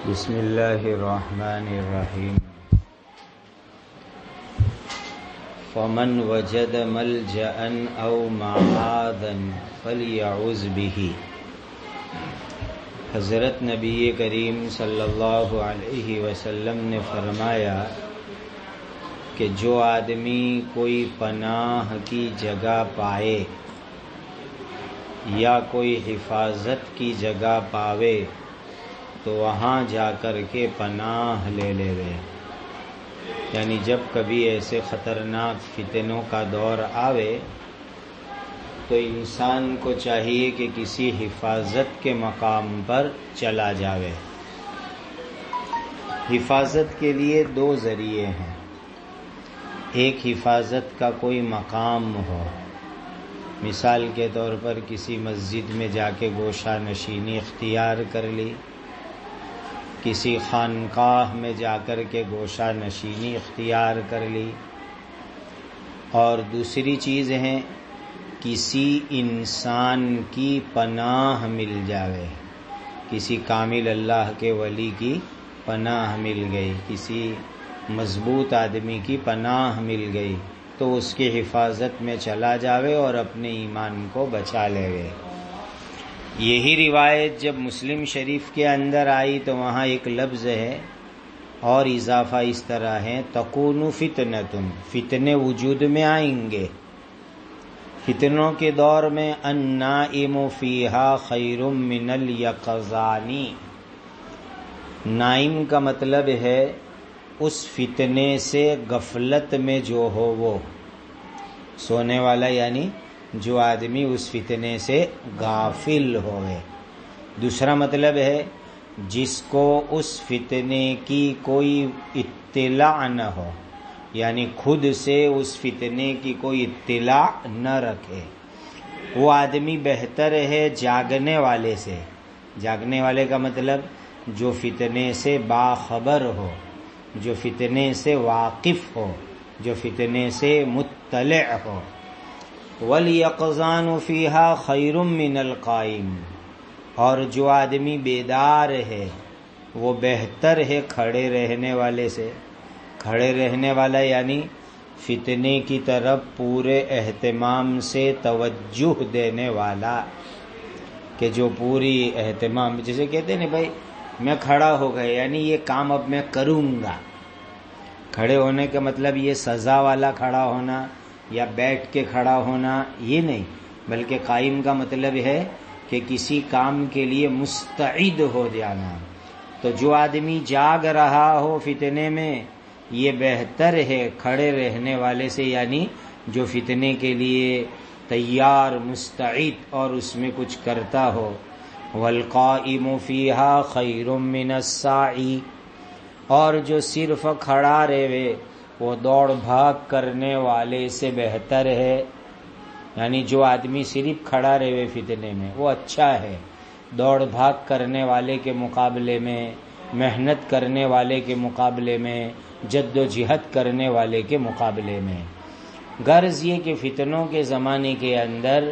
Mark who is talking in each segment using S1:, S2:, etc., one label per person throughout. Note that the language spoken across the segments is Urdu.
S1: بسم اللہ الرحمن الرحیم فمن وجد ملجأ او معاذا فلیعوذ به۔ حضرت نبی کریم صلی اللہ علیہ وسلم نے فرمایا کہ جو آدمی کوئی پناہ کی جگہ پائے یا کوئی حفاظت کی جگہ پاوے تو وہاں جا کر کے پناہ لے لے۔ یعنی جب کبھی ایسے خطرناک فتنوں کا دور آوے تو انسان کو چاہیے کہ کسی حفاظت کے مقام پر چلا جاوے۔ حفاظت کے لیے دو ذریعے ہیں، ایک حفاظت کا کوئی مقام ہو، مثال کے طور پر کسی مسجد میں جا کے گوشہ نشینی اختیار کر لی، کسی خانقاہ میں جا کر کے گوشہ نشینی اختیار کر لی، اور دوسری چیز ہے کسی انسان کی پناہ مل جاوے، کسی کامل اللہ کے ولی کی پناہ مل گئی، کسی مضبوط آدمی کی پناہ مل گئی تو اس کی حفاظت میں چلا جاوے اور اپنے ایمان کو بچا لے گئے۔ یہی روایت جب مسلم شریف کے اندر آئی تو وہاں ایک لفظ ہے اور اضافہ اس طرح ہے تکون فتنۃ، فتنے وجود میں آئیں گے۔ فتنوں کے دور میں النائم فیہا خیر من الیقظان، نائم کا مطلب ہے اس فتنے سے غفلت میں جو ہو وہ، سونے والا یعنی جو آدمی اس فتنے سے غافل ہوئے۔ دوسرا مطلب ہے جس کو اس فتنے کی کوئی اطلاع نہ ہو، یعنی خود سے اس فتنے کی کوئی اطلاع نہ رکھے، وہ آدمی بہتر ہے جاگنے والے سے۔ جاگنے والے کا مطلب جو فتنے سے باخبر ہو، جو فتنے سے واقف ہو، جو فتنے سے مطلع ہو۔ وَالْيَقْظَانُ فِيهَا خَيْرٌ مِّنَ الْقَائِمِ، اور جو آدمی بیدار ہے وہ بہتر ہے کھڑے رہنے والے سے۔ کھڑے رہنے والا یعنی فتنے کی طرف پورے اہتمام سے توجہ دینے والا، کہ جو پوری اہتمام، جیسے کہتے ہیں نا بھائی میں کھڑا ہو گیا یعنی یہ کام اب میں کروں گا۔ کھڑے ہونے کا مطلب یہ سزا والا کھڑا ہونا یا بیٹھ کے کھڑا ہونا یہ نہیں، بلکہ قائم کا مطلب ہے کہ کسی کام کے لیے مستعد ہو جانا۔ تو جو آدمی جاگ رہا ہو فتنے میں یہ بہتر ہے کھڑے رہنے والے سے، یعنی جو فتنے کے لیے تیار مستعد اور اس میں کچھ کرتا ہو۔ والقائم فیہا خیر من الساعی، اور جو صرف کھڑا رہے وہ دوڑ بھاگ کرنے والے سے بہتر ہے۔ یعنی جو آدمی صرف کھڑا رہے فتنے میں وہ اچھا ہے دوڑ بھاگ کرنے والے کے مقابلے میں، محنت کرنے والے کے مقابلے میں، جد و جہد کرنے والے کے مقابلے میں۔ غرض یہ کہ فتنوں کے زمانے کے اندر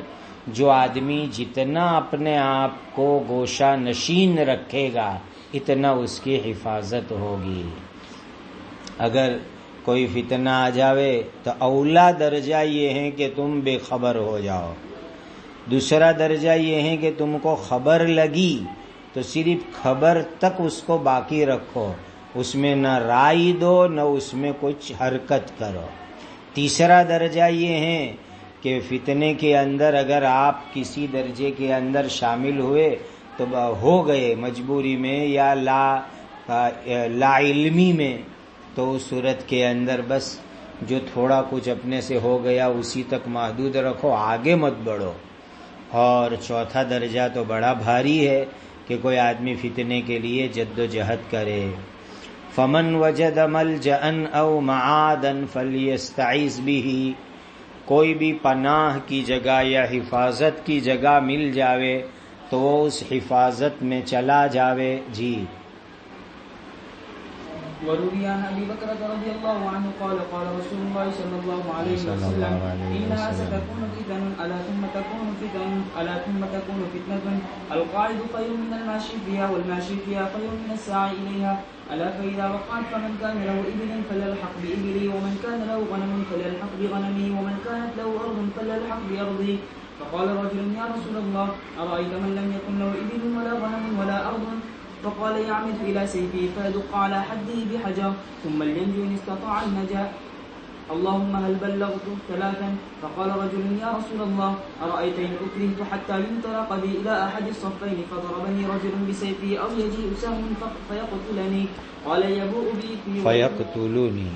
S1: جو آدمی جتنا اپنے آپ کو گوشہ نشین رکھے گا اتنا اس کی حفاظت ہوگی۔ اگر کوئی فتنہ آ جاوے تو اولا درجہ یہ ہے کہ تم بے خبر ہو جاؤ، دوسرا درجہ یہ ہے کہ تم کو خبر لگی تو صرف خبر تک اس کو باقی رکھو، اس میں نہ رائے دو نہ اس میں کچھ حرکت کرو۔ تیسرا درجہ یہ ہے کہ فتنے کے اندر اگر آپ کسی درجے کے اندر شامل ہوئے تو ہو گئے مجبوری میں یا لا علمی میں، تو اس صورت کے اندر بس جو تھوڑا کچھ اپنے سے ہو گیا اسی تک محدود رکھو، آگے مت بڑھو۔ اور چوتھا درجہ تو بڑا بھاری ہے کہ کوئی آدمی فتنے کے لیے جد و جہد کرے۔ فمن وجد ملجأ او معاذا فلیستعذ به، کوئی بھی پناہ کی جگہ یا حفاظت کی جگہ مل جاوے تو وہ اس حفاظت میں چلا جاوے۔ جی
S2: وروي عن ابي بكر رضي الله عنه قال قال رسول الله صلى الله عليه وسلم انها ستكون فتن الا ثم تكون فتنه القاعد خير من الماشي فيها والماشي فيها خير من الساعي اليها الا فاذا وقعت فمن كان له ابل فليلحق بابله ومن كان له غنم فليلحق بغنمه ومن كانت له ارض فليلحق بارضه. فقال رجل يا رسول الله ارايت من لم يكن له ابل ولا غنم ولا ارض فقال يعمد إلى سيفه فيدق على حده بحجر ثم لينجو إن استطاع النجاة. اللهم هل بلغت؟ ثلاثا. فقال رجل يا رسول الله أرأيت إن أكرهت حتى ينطلق بي إلى أحد الصفين فضربني رجل بسيفه أو يجيء سهم فيقتلني قال يبوء بإثمي
S1: فيقتلوني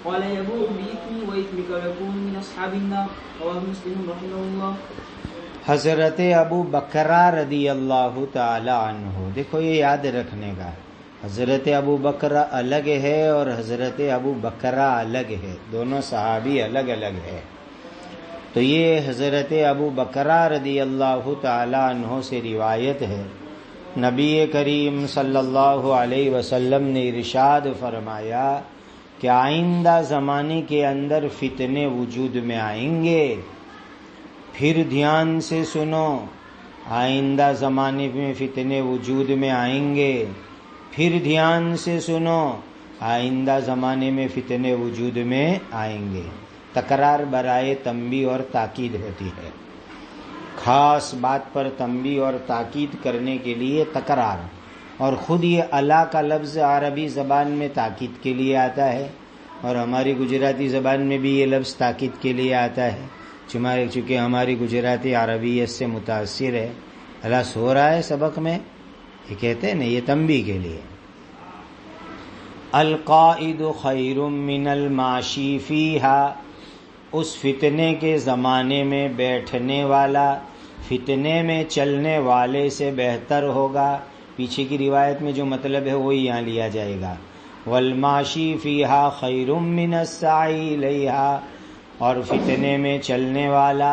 S2: قال يبوء بإثمي وإثمك ويكون من أصحاب النار. رواه مسلم رحمه الله.
S1: حضرت ابو بکرہ رضی اللہ تعالی عنہ، دیکھو یہ یاد رکھنے کا، حضرت ابو بکرہ الگ ہے اور حضرت ابو بکرہ الگ ہے، دونوں صحابی الگ الگ ہے. تو یہ حضرت ابو بکرہ رضی اللہ تعالی عنہ سے روایت ہے، نبی کریم صلی اللہ علیہ وسلم نے ارشاد فرمایا کہ آئندہ زمانے کے اندر فتنے وجود میں آئیں گے. پھر دھیان سے سنو، آئندہ زمانے میں فتنے وجود میں آئیں گے. پھر دھیان سے سنو، آئندہ زمانے میں فتنے وجود میں آئیں گے. تکرار برائے تنبیہ اور تاکید ہوتی ہے، خاص بات پر تنبیہ اور تاکید کرنے کے لیے تکرار. اور خود یہ الا کا لفظ عربی زبان میں تاکید کے لیے آتا ہے، اور ہماری گجراتی زبان میں بھی یہ لفظ تاکید کے لیے آتا ہے. چونکہ ہماری گجراتی عربیت سے متاثر ہے. اللہ سو رہا ہے سبق میں، یہ کہتے ہیں نا، یہ تنبیہ کے لیے. القائد خیر من الماشی فیہا، اس فتنے کے زمانے میں بیٹھنے والا فتنے میں چلنے والے سے بہتر ہوگا. پیچھے کی روایت میں جو مطلب ہے وہی یہاں لیا جائے گا. والماشی فیہا خیر من السعی الیہا، اور فتنے میں چلنے والا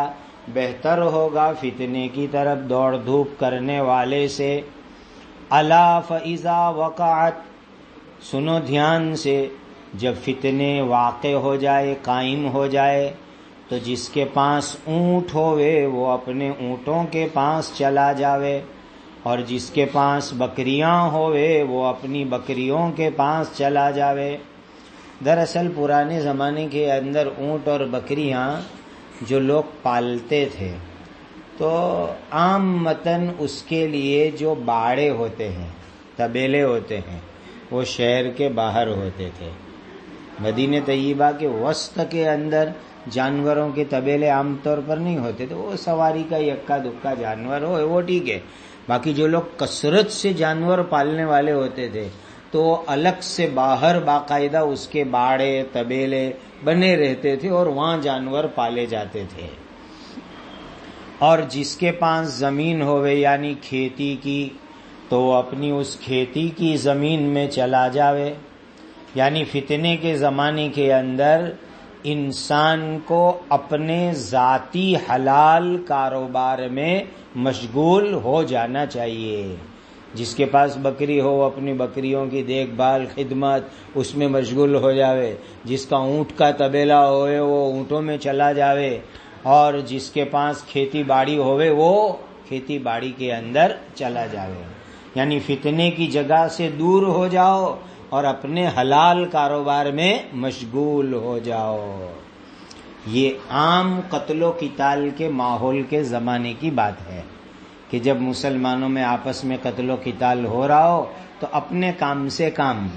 S1: بہتر ہوگا فتنے کی طرف دوڑ دھوپ کرنے والے سے. الا فاذا وقعت، سنو دھیان سے، جب فتنے واقع ہو جائے، قائم ہو جائے، تو جس کے پاس اونٹ ہوئے وہ اپنے اونٹوں کے پاس چلا جاوے، اور جس کے پاس بکریاں ہوئے وہ اپنی بکریوں کے پاس چلا جاوے. دراصل پرانے زمانے کے اندر اونٹ اور بکریاں جو لوگ پالتے تھے تو عام متن اس کے لیے جو باڑے ہوتے ہیں، طبیلے ہوتے ہیں، وہ شہر کے باہر ہوتے تھے. مدینہ طیبہ کے وسط کے اندر جانوروں کے طبیلے عام طور پر نہیں ہوتے تھے. وہ سواری کا یکا دکا جانور ہو وہ ٹھیک ہے، باقی جو لوگ کثرت سے جانور پالنے والے ہوتے تھے تو الگ سے باہر باقاعدہ اس کے باڑے طبیلے بنے رہتے تھے اور وہاں جانور پالے جاتے تھے. اور جس کے پاس زمین ہوئے یعنی کھیتی کی تو وہ اپنی اس کھیتی کی زمین میں چلا جاوے. یعنی فتنے کے زمانے کے اندر انسان کو اپنے ذاتی حلال کاروبار میں مشغول ہو جانا چاہیے. جس کے پاس بکری ہو وہ اپنی بکریوں کی دیکھ بھال خدمت اس میں مشغول ہو جاوے. جس کا اونٹ کا طبیلہ ہوئے وہ اونٹوں میں چلا جاوے، اور جس کے پاس کھیتی باڑی ہوئے وہ کھیتی باڑی کے اندر چلا جاوے. یعنی فتنے کی جگہ سے دور ہو جاؤ اور اپنے حلال کاروبار میں مشغول ہو جاؤ. یہ عام قتل و قتال کے ماحول کے زمانے کی بات ہے کہ جب مسلمانوں میں آپس میں قتل و قتال ہو رہا ہو تو اپنے کام سے کام.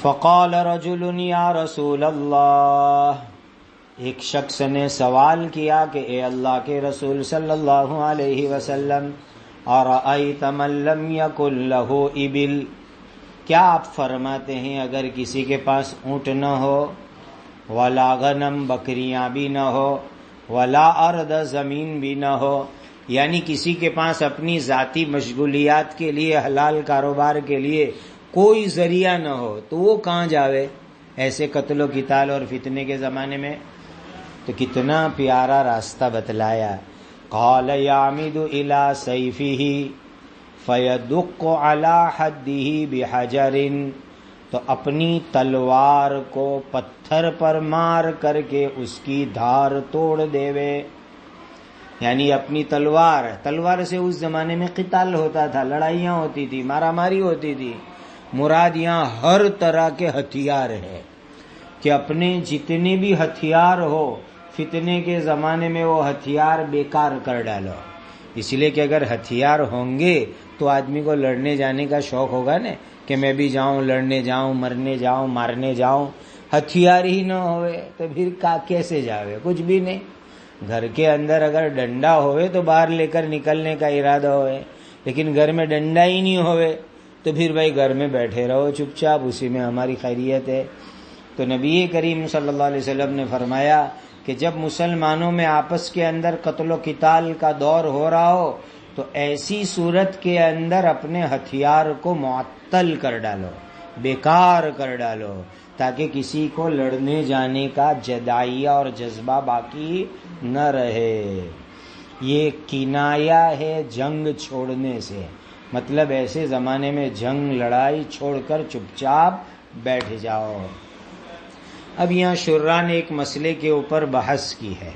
S1: فقال رجل یا رسول اللہ، ایک شخص نے سوال کیا کہ اے اللہ کے رسول صلی اللہ علیہ وسلم، ارأیت من لم یکن لہ ابل، کیا آپ فرماتے ہیں اگر کسی کے پاس اونٹ نہ ہو، ولا غنم بکریاں بھی نہ ہو، ولا ارض زمین بھی نہ ہو، یعنی کسی کے پاس اپنی ذاتی مشغولیات کے لیے حلال کاروبار کے لیے کوئی ذریعہ نہ ہو، تو وہ کہاں جاوے ایسے قتل و قتال اور فتنے کے زمانے میں؟ تو کتنا پیارا راستہ بتلایا. قال یعمد الی سیفہ، فیدق علی حدہ بحجر، تو اپنی تلوار کو پتھر پر مار کر کے اس کی دھار توڑ دیوے. یعنی اپنی تلوار سے اس زمانے میں قتال ہوتا تھا، لڑائیاں ہوتی تھی، مارا ماری ہوتی تھی. مراد یہاں ہر طرح کے ہتھیار ہے کہ اپنے جتنے بھی ہتھیار ہو فتنے کے زمانے میں وہ ہتھیار بیکار کر ڈالو. اس لیے کہ اگر ہتھیار ہوں گے تو آدمی کو لڑنے جانے کا شوق ہوگا نا، کہ میں بھی جاؤں، لڑنے جاؤں، مرنے جاؤں، مارنے جاؤں. ہتھیار ہی نہ ہوئے تو پھر کیسے جاوے؟ کچھ بھی نہیں. گھر کے اندر اگر ڈنڈا ہوئے تو باہر لے کر نکلنے کا ارادہ ہوئے، لیکن گھر میں ڈنڈا ہی نہیں ہوئے تو پھر بھائی گھر میں بیٹھے رہو چپ چاپ، اسی میں ہماری خیریت ہے. تو نبی کریم صلی اللہ علیہ وسلم نے فرمایا کہ جب مسلمانوں میں آپس کے اندر قتل و قتال کا دور ہو رہا ہو تو ایسی صورت کے اندر اپنے ہتھیار کو معطل کر ڈالو، بیکار کر ڈالو، تاکہ کسی کو لڑنے جانے کا جدائیہ اور جذبہ باقی نہ رہے. یہ کنایا ہے جنگ چھوڑنے سے، مطلب ایسے زمانے میں جنگ لڑائی چھوڑ کر چپ چاپ بیٹھ جاؤ. اب یہاں شرح نے ایک مسئلے کے اوپر بحث کی ہے.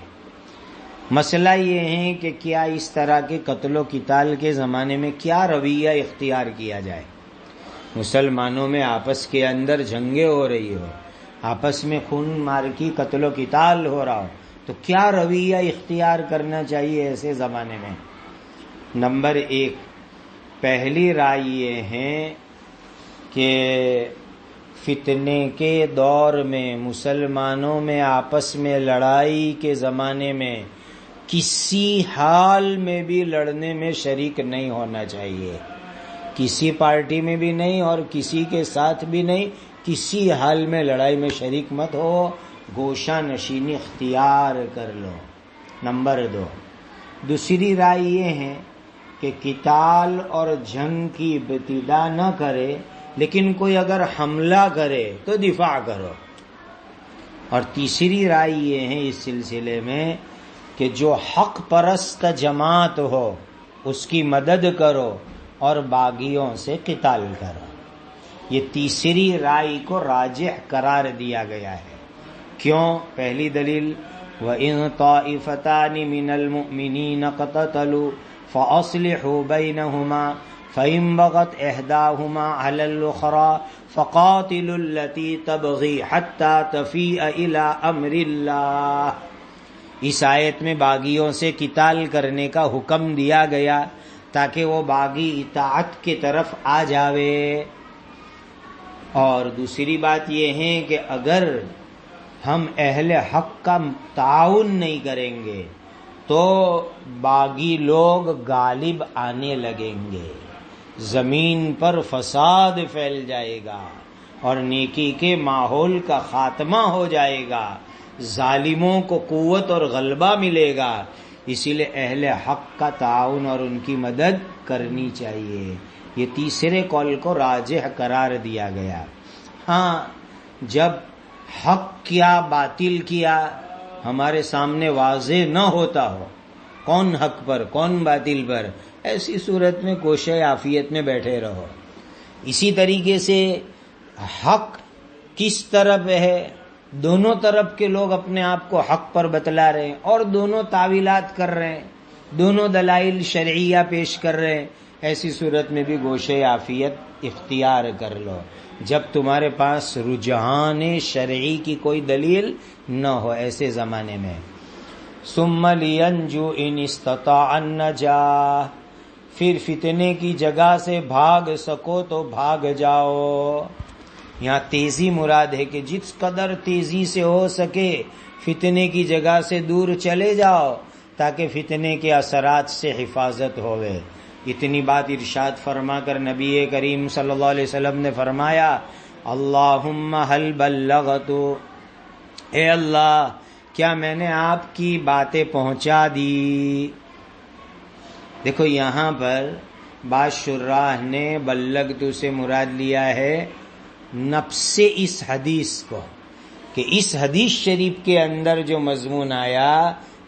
S1: مسئلہ یہ ہے کہ کیا اس طرح کے قتل و قتال کے زمانے میں کیا رویہ اختیار کیا جائے. مسلمانوں میں آپس کے اندر جنگیں ہو رہی ہو، آپس میں خون مار کی قتل و قتال ہو رہا ہو، تو کیا رویہ اختیار کرنا چاہیے ایسے زمانے میں. نمبر 1، پہلی رائے یہ ہے کہ فتنے کے دور میں مسلمانوں میں آپس میں لڑائی کے زمانے میں کسی حال میں بھی لڑنے میں شریک نہیں ہونا چاہیے، کسی پارٹی میں بھی نہیں اور کسی کے ساتھ بھی نہیں، کسی حال میں لڑائی میں شریک مت ہو، گوشہ نشینی اختیار کر لو. نمبر 2، دوسری رائے یہ ہے کہ قتال اور جنگ کی ابتدا نہ کرے، لیکن کوئی اگر حملہ کرے تو دفاع کرو. اور تیسری رائے یہ ہے اس سلسلے میں کہ جو حق پرست جماعت ہو اس کی مدد کرو اور باغیوں سے قتال کرو. یہ تیسری رائے کو راجح قرار دیا گیا ہے. کیوں؟ پہلی دلیل وَإِن طَائِفَتَانِ مِنَ الْمُؤْمِنِينَ اقْتَتَلُوا فَأَصْلِحُوا بَيْنَهُمَا فَإِن بَغَتْ إِحْدَاهُمَا عَلَى الْأُخْرَى فَقَاتِلُوا الَّتِي تَبْغِي حَتَّى تَفِيءَ إِلَى أَمْرِ اللَّهِ. اس آیت میں باغیوں سے قتال کرنے کا حکم دیا گیا تاکہ وہ باغی اطاعت کی طرف آ جاوے. اور دوسری بات یہ ہے کہ اگر ہم اہل حق کا تعاون نہیں کریں گے تو باغی لوگ غالب آنے لگیں گے، زمین پر فساد پھیل جائے گا اور نیکی کے ماحول کا خاتمہ ہو جائے گا، ظالموں کو قوت اور غلبہ ملے گا. اسی لیے اہل حق کا تعاون اور ان کی مدد کرنی چاہیے. یہ تیسرے قول کو راجح قرار دیا گیا. ہاں، جب حق کیا باطل کیا ہمارے سامنے واضح نہ ہوتا ہو، کون حق پر کون باطل پر، ایسی صورت میں کوشش عافیت میں بیٹھے رہو. اسی طریقے سے حق کس طرف ہے، دونوں طرف کے لوگ اپنے آپ کو حق پر بتلا رہے ہیں اور دونوں تعویلات کر رہے ہیں، دونوں دلائل شرعیہ پیش کر رہے ہیں. ایسی صورت میں بھی گوشے عافیت اختیار کر لو جب تمہارے پاس رجحان شرعی کی کوئی دلیل نہ ہو ایسے زمانے میں. ثم لینجو ان استطاع النجاہ، پھر فتنے کی جگہ سے بھاگ سکو تو بھاگ جاؤ. یہاں تیزی مراد ہے کہ جس قدر تیزی سے ہو سکے فتنے کی جگہ سے دور چلے جاؤ تاکہ فتنے کے اثرات سے حفاظت ہوئے. اتنی بات ارشاد فرما کر نبی کریم صلی اللہ علیہ وسلم نے فرمایا اللہم حل بلغت، اے اللہ کیا میں نے آپ کی باتیں پہنچا دی. دیکھو یہاں پر بعض شراح نے بلغت سے مراد لیا ہے نفس اس حدیث کو، کہ اس حدیث شریف کے اندر جو مضمون آیا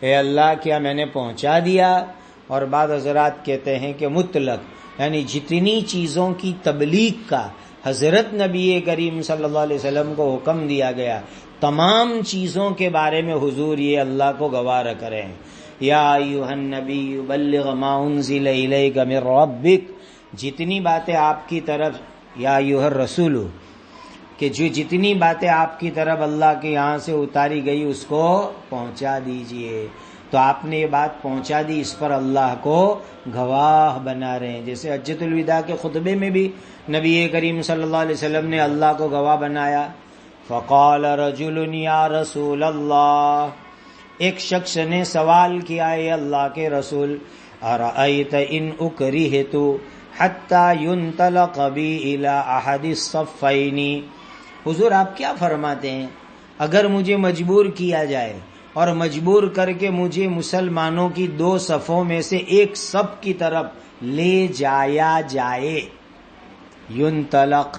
S1: اے اللہ کیا میں نے پہنچا دیا، اور بعض حضرات کہتے ہیں کہ مطلق، یعنی جتنی چیزوں کی تبلیغ کا حضرت نبی کریم صلی اللہ علیہ وسلم کو حکم دیا گیا، تمام چیزوں کے بارے میں حضور یہ اللہ کو گواہ رکھ رہے ہیں، یا ایھا النبی بلغ ما انزل الیک من ربک، جتنی باتیں آپ کی طرف، یا ایھا الرسول، کہ جو جتنی باتیں آپ کی طرف اللہ کے یہاں سے اتاری گئی اس کو پہنچا دیجئے. تو آپ نے یہ بات پہنچا دی، اس پر اللہ کو گواہ بنا رہے ہیں. جیسے حجۃ الوداع کے خطبے میں بھی نبی کریم صلی اللہ علیہ وسلم نے اللہ کو گواہ بنایا. فقال رجل یا رسول اللہ، ایک شخص نے سوال کیا، اے اللہ کے رسول، ارأیت ان اکرہت حتی ینطلق بی الی احد الصفین، حضور آپ کیا فرماتے ہیں اگر مجھے مجبور کیا جائے اور مجبور کر کے مجھے مسلمانوں کی دو صفوں میں سے ایک صف کی طرف لے جایا جائے، ینطلق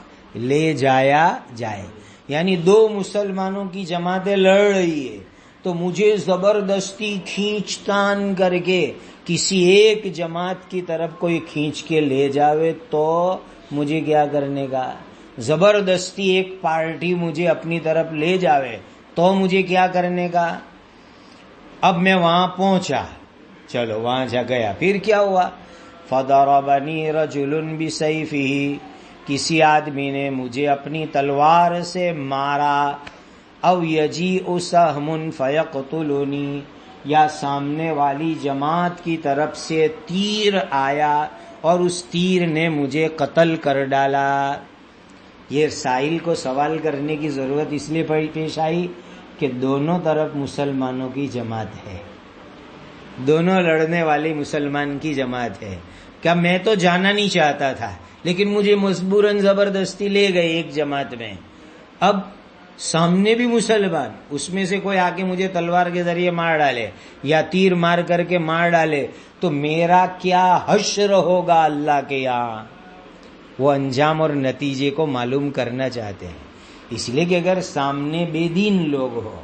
S1: لے جایا جائے، یعنی دو مسلمانوں کی جماعتیں لڑ رہی ہے تو مجھے زبردستی کھینچ تان کر کے کسی ایک جماعت کی طرف کوئی کھینچ کے لے جاوے تو مجھے کیا کرنے کا؟ زبردستی ایک پارٹی مجھے اپنی طرف لے جاوے تو مجھے کیا کرنے کا؟ اب میں وہاں پہنچا، چلو وہاں جا گیا، پھر کیا ہوا؟ فضربنی رجل بسیفہ، کسی آدمی نے مجھے اپنی تلوار سے مارا، او یجیء سہم فیقتلنی، یا سامنے والی جماعت کی طرف سے تیر آیا اور اس تیر نے مجھے قتل کر ڈالا. یہ سائل کو سوال کرنے کی ضرورت اس لیے پیش آئی کہ دونوں طرف مسلمانوں کی جماعت ہے، دونوں لڑنے والی مسلمان کی جماعت ہے. کیا میں تو جانا نہیں چاہتا تھا لیکن مجھے مجبوراً زبردستی لے گئے ایک جماعت میں. اب سامنے بھی مسلمان، اس میں سے کوئی آ کے مجھے تلوار کے ذریعے مار ڈالے یا تیر مار کر کے مار ڈالے تو میرا کیا حشر ہوگا اللہ کے یہاں؟ وہ انجام اور نتیجے کو معلوم کرنا چاہتے ہیں. اس لیے کہ اگر سامنے بے دین لوگ ہو،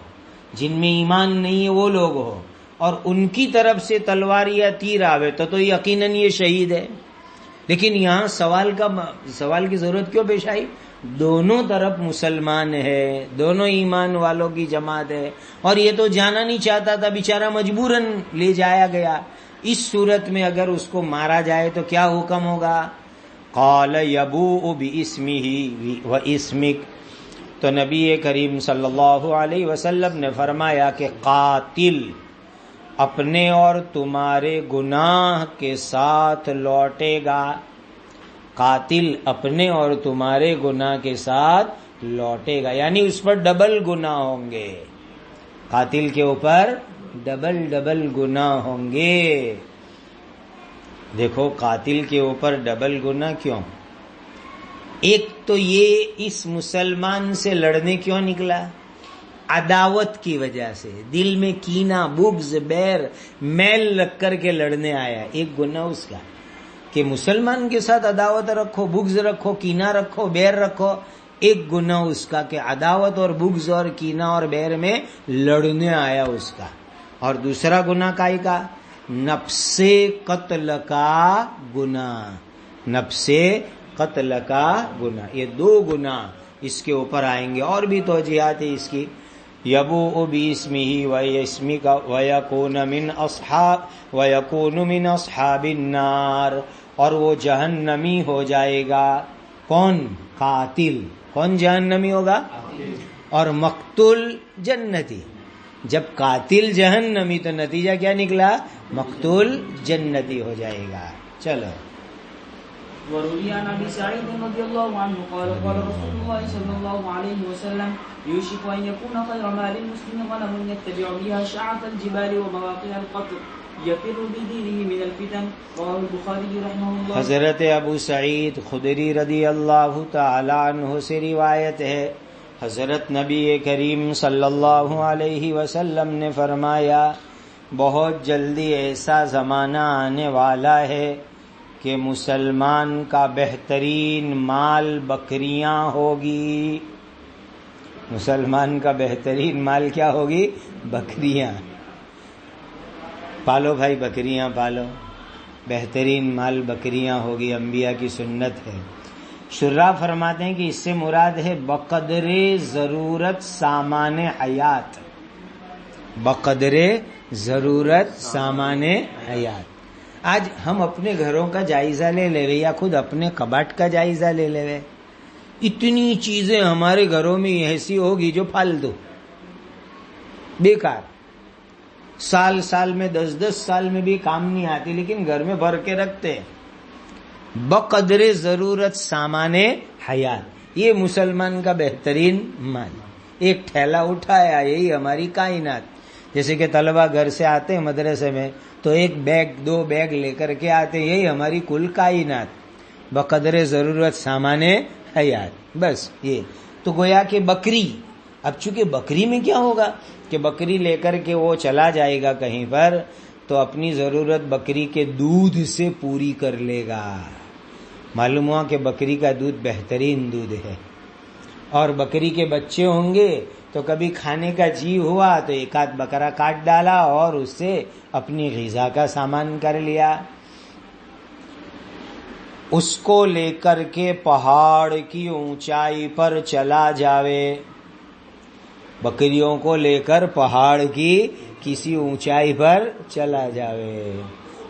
S1: جن میں ایمان نہیں ہے وہ لوگ ہو، اور ان کی طرف سے تلوار یا تیر آوے تو یقیناً یہ شہید ہے. لیکن یہاں سوال کی ضرورت کیوں پیش آئی؟ دونوں طرف مسلمان ہے، دونوں ایمان والوں کی جماعت ہے، اور یہ تو جانا نہیں چاہتا تھا، بیچارہ مجبوراً لے جایا گیا. اس صورت میں اگر اس کو مارا جائے تو کیا حکم ہوگا؟ قال یبوء باسمہ و اسمک، تو نبی کریم صلی اللہ علیہ وسلم نے فرمایا کہ قاتل اپنے اور تمہارے گناہ کے ساتھ لوٹے گا، قاتل اپنے اور تمہارے گناہ کے ساتھ لوٹے گا، یعنی اس پر ڈبل گناہ ہوں گے، قاتل کے اوپر ڈبل گناہ ہوں گے. دیکھو قاتل کے اوپر ڈبل گناہ کیوں؟ ایک تو یہ اس مسلمان سے لڑنے کیوں نکلا؟ عداوت کی وجہ سے، دل میں کینہ، بغض، بیر، میل رکھ کر کے لڑنے آیا. ایک گناہ اس کا کہ مسلمان کے ساتھ عداوت رکھو، بغض رکھو، کینہ رکھو، بیر رکھو. ایک گناہ اس کا کہ عداوت اور بغض اور کینہ اور بیر میں لڑنے آیا اس کا. اور دوسرا گناہ کائی کا؟ نفس قتل کا گناہ، نفس قتل کا گناہ. یہ دو گناہ اس کے اوپر آئیں گے. اور بھی توجیہات ہے اس کی. یبوء باسمہ و اسمک ویکون من اصحاب النار، اور وہ جہنمی ہو جائے گا. کون؟ قاتل. کون جہنمی ہوگا؟ اور مقتول جنتی. جب قاتل جہنمی تو نتیجہ کیا نکلا؟ مقتول جنتی ہو جائے گا. چلو.
S2: وروي عن ابي سعيد رضي الله عنه قال قال رسول الله صلى الله عليه وسلم يوشك ان يكون خير مال المسلم غنم يتبع بها شعث الجبال ومواقع القطر يفر بدينه من الفتن. رواه البخاري رحمه الله.
S1: حضرت ابو سعید خدری رضی اللہ تعالی عنہ سے روایت ہے، حضرت نبی کریم صلی اللہ علیہ وسلم نے فرمایا بہت جلدی ایسا زمانہ آنے والا ہے کہ مسلمان کا بہترین مال بکریاں ہوگی. مسلمان کا بہترین مال کیا ہوگی؟ بکریاں. پالو بھائی، بکریاں پالو. بہترین مال بکریاں ہوگی، انبیاء کی سنت ہے۔ شراح فرماتے ہیں کہ اس سے مراد ہے بقدر ضرورت سامان حیات، بقدر ضرورت سامان حیات۔ آج ہم اپنے گھروں کا جائزہ لے لے یا خود اپنے کباٹ کا جائزہ لے لے، اتنی چیزیں ہمارے گھروں میں ایسی ہوگی جو فالتو بیکار، سال سال میں 10 سال میں بھی کام نہیں آتی، لیکن گھر میں بھر کے رکھتے ہیں۔ بقدر ضرورت سامان حیات، یہ مسلمان کا بہترین مال۔ ایک ٹھیلا اٹھایا، یہی ہماری کائنات۔ جیسے کہ طلبہ گھر سے آتے ہیں مدرسے میں تو ایک بیگ 2 بیگ لے کر کے آتے ہیں، یہی ہماری کل کائنات، بقدر ضرورت سامان حیات۔ بس یہ تو گویا کہ بکری، اب چونکہ بکری میں کیا ہوگا کہ بکری لے کر کے وہ چلا جائے گا کہیں پر تو اپنی ضرورت بکری کے دودھ سے پوری کر لے گا۔ معلوم ہوا کہ بکری کا دودھ بہترین دودھ ہے، اور بکری کے بچے ہوں گے تو کبھی کھانے کا جی ہوا تو ایک آدھ بکرا کاٹ ڈالا اور اس سے اپنی غذا کا سامان کر لیا۔ اس کو لے کر کے پہاڑ کی اونچائی پر چلا جاوے، بکریوں کو لے کر پہاڑ کی کسی اونچائی پر چلا جاوے۔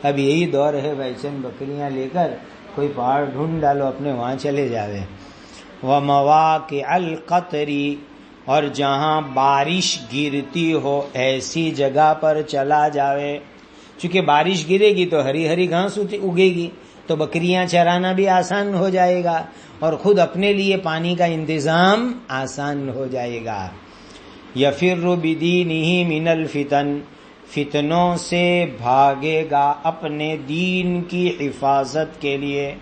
S1: اب یہی دور ہے بھائی، چند بکریاں لے کر کوئی پہاڑ ڈھونڈ ڈالو، اپنے وہاں چلے جاوے۔ وَمَوَاقِعَ الْقَطْرِ، اور جہاں بارش گرتی ہو ایسی جگہ پر چلا جاوے۔ چونکہ بارش گرے گی تو ہری ہری گھاس اگے گی، تو بکریاں چرانا بھی آسان ہو جائے گا اور خود اپنے لیے پانی کا انتظام آسان ہو جائے گا۔ یفر بدینہ من الفتن، فتنوں سے بھاگے گا اپنے دین کی حفاظت کے لیے،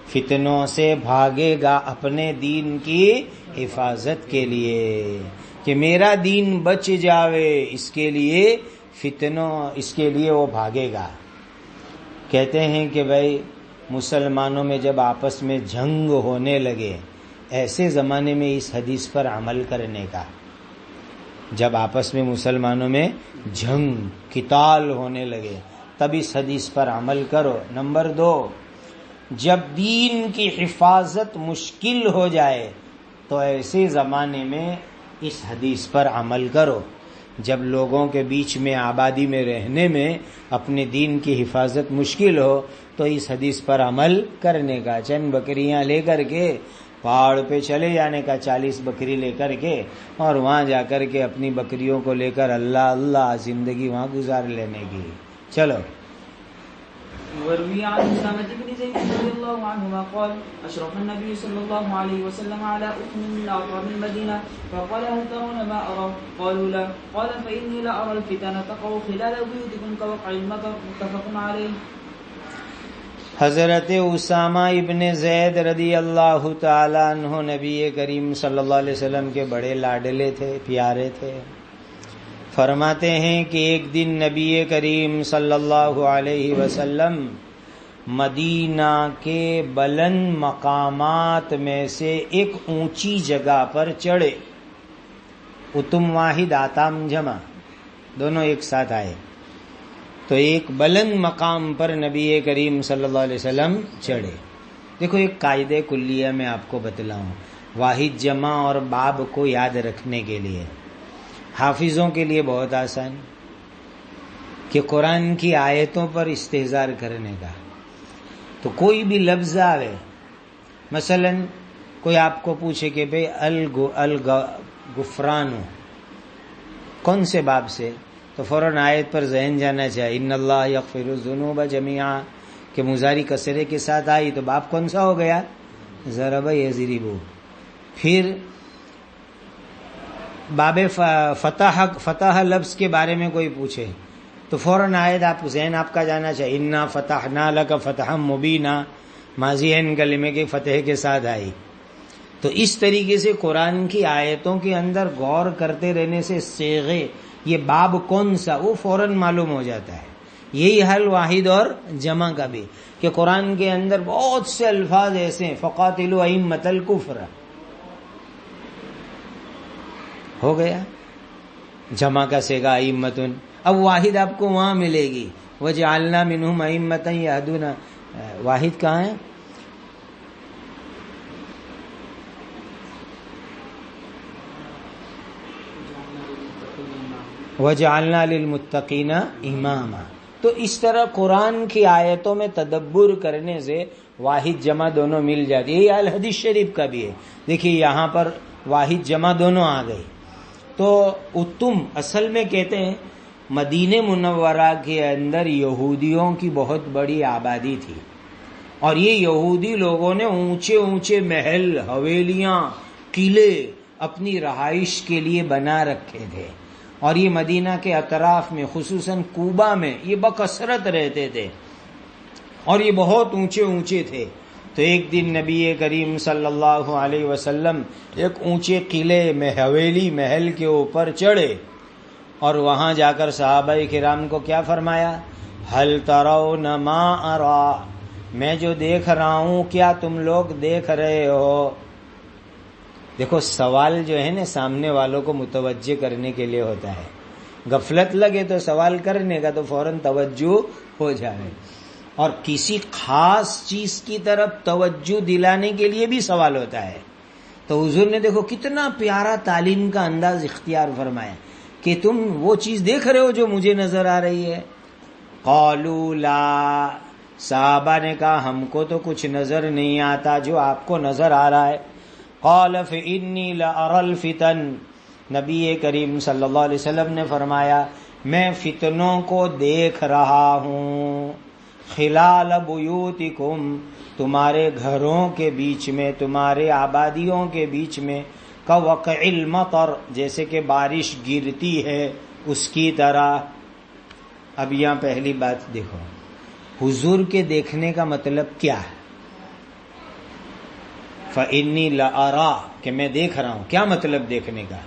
S1: فتنوں سے بھاگے گا اپنے دین کی حفاظت کے لیے، کہ میرا دین بچ جاوے، اس کے لیے اس کے لیے وہ بھاگے گا۔ کہتے ہیں کہ بھائی مسلمانوں میں جب آپس میں جنگ ہونے لگے، ایسے زمانے میں اس حدیث پر عمل کرنے کا، جب آپس میں مسلمانوں میں جنگ قتال ہونے لگے تب اس حدیث پر عمل کرو۔ نمبر 2، جب دین کی حفاظت مشکل ہو جائے تو ایسے زمانے میں اس حدیث پر عمل کرو۔ جب لوگوں کے بیچ میں آبادی میں رہنے میں اپنے دین کی حفاظت مشکل ہو تو اس حدیث پر عمل کرنے کا، چند بکریاں لے کر کے پہاڑ پہ چلے جانے کا، 40 بکری لے کر کے، اور وہاں جا کر کے اپنی بکریوں کو لے کر اللہ اللہ زندگی وہاں گزار لینے کی۔ چلو۔
S2: وروي عن أسامة بن زيد رضي الله عنهما قال أشرف النبي صلى الله عليه وسلم على أثم من أعراب المدينة فقال هل ترون ما أرى؟ قالوا لا، قال فإني لأرى الفتن تقع خلال بيوتكم كوقع المطر، متفق عليه۔
S1: حضرت اسامہ ابن زید رضی اللہ تعالی عنہ نبی کریم صلی اللہ علیہ وسلم کے بڑے لاڈلے تھے، پیارے تھے۔ فرماتے ہیں کہ ایک دن نبی کریم صلی اللہ علیہ وسلم مدینہ کے بلند مقامات میں سے ایک اونچی جگہ پر چڑھے۔ اتم واحد آتام جمع، دونوں ایک ساتھ آئے، تو ایک بلند مقام پر نبی کریم صلی اللہ علیہ وسلم چڑھے۔ دیکھو ایک قاعدہ کلیہ میں آپ کو بتلاؤں، واحد جمع اور باب کو یاد رکھنے کے لیے، حافظوں کے لیے بہت آسان، کہ قرآن کی آیتوں پر استحضار کرنے کا۔ تو کوئی بھی لفظ آوے، مثلا کوئی آپ کو پوچھے کہ بھئی الغفران کون سے باب سے، تو فوراً آیت پر ذہن جانا چاہیے، ان اللہ یغفر الذنوب جميعا، کہ مضارع کسرے کے ساتھ آئی تو باب کون سا ہو گیا؟ ضرب یضرب۔ پھر باب فتح لفظ کے بارے میں کوئی پوچھے تو فوراً آیت آپ ذہن آپ کا جانا چاہیے، انا فتحنا لک فتحا مبینا، ماضی ہے کلمے کے فتح کے ساتھ آئی۔ تو اس طریقے سے قرآن کی آیتوں کے اندر غور کرتے رہنے سے صیغے، یہ باب کون سا، وہ فوراً معلوم ہو جاتا ہے۔ یہی حل واحد اور جمع کا بھی، کہ قرآن کے اندر بہت سے الفاظ ایسے ہیں، فقاتلوا ائمۃ الکفر ہو گیا، جمع کا سیگا ائمۃ، اب واحد آپ کو وہاں ملے گی، وجعلنا منہم ائمۃ یہدون، واحد کہاں ہے؟ وجعلنا للمتقین اماما۔ تو اس طرح قرآن کی آیتوں میں تدبر کرنے سے واحد جمع دونوں مل جاتی ہے۔ یہ الحدیث شریف کا بھی ہے، دیکھیے یہاں پر واحد جمع دونوں آ گئی۔ تو اتم اصل میں کہتے ہیں مدینہ منورہ کے اندر یہودیوں کی بہت بڑی آبادی تھی، اور یہ یہودی لوگوں نے اونچے اونچے محل، حویلیاں، قلعے اپنی رہائش کے لیے بنا رکھے تھے، اور یہ مدینہ کے اطراف میں خصوصاً کوبہ میں یہ بکثرت رہتے تھے، اور یہ بہت اونچے اونچے تھے۔ تو ایک دن نبی کریم صلی اللہ علیہ وسلم ایک اونچے قلعے میں حویلی محل کے اوپر چڑھے، اور وہاں جا کر صحابہ کرام کو کیا فرمایا؟ ہل ترون ما ارا، میں جو دیکھ رہا ہوں کیا تم لوگ دیکھ رہے ہو؟ دیکھو سوال جو ہے نا سامنے والوں کو متوجہ کرنے کے لیے ہوتا ہے، غفلت لگے تو سوال کرنے کا تو فوراً توجہ ہو جائے، اور کسی خاص چیز کی طرف توجہ دلانے کے لیے بھی سوال ہوتا ہے۔ تو حضور نے دیکھو کتنا پیارا تعلیم کا انداز اختیار فرمایا کہ تم وہ چیز دیکھ رہے ہو جو مجھے نظر آ رہی ہے۔ قالوا لا، صحابہ نے کہا ہم کو تو کچھ نظر نہیں آتا جو آپ کو نظر آ رہا ہے۔ قال فإنی لأری الفتن، نبی کریم صلی اللہ علیہ وسلم نے فرمایا میں فتنوں کو دیکھ رہا ہوں، خلال بیوتکم، تمہارے گھروں کے بیچ میں، تمہارے آبادیوں کے بیچ میں، کوقع المطر، جیسے کہ بارش گرتی ہے اس کی طرح۔ اب یہاں پہلی بات دیکھو، حضور کے دیکھنے کا مطلب کیا ہے؟ فإنی لأری، کہ میں دیکھ رہا ہوں، کیا مطلب دیکھنے کا؟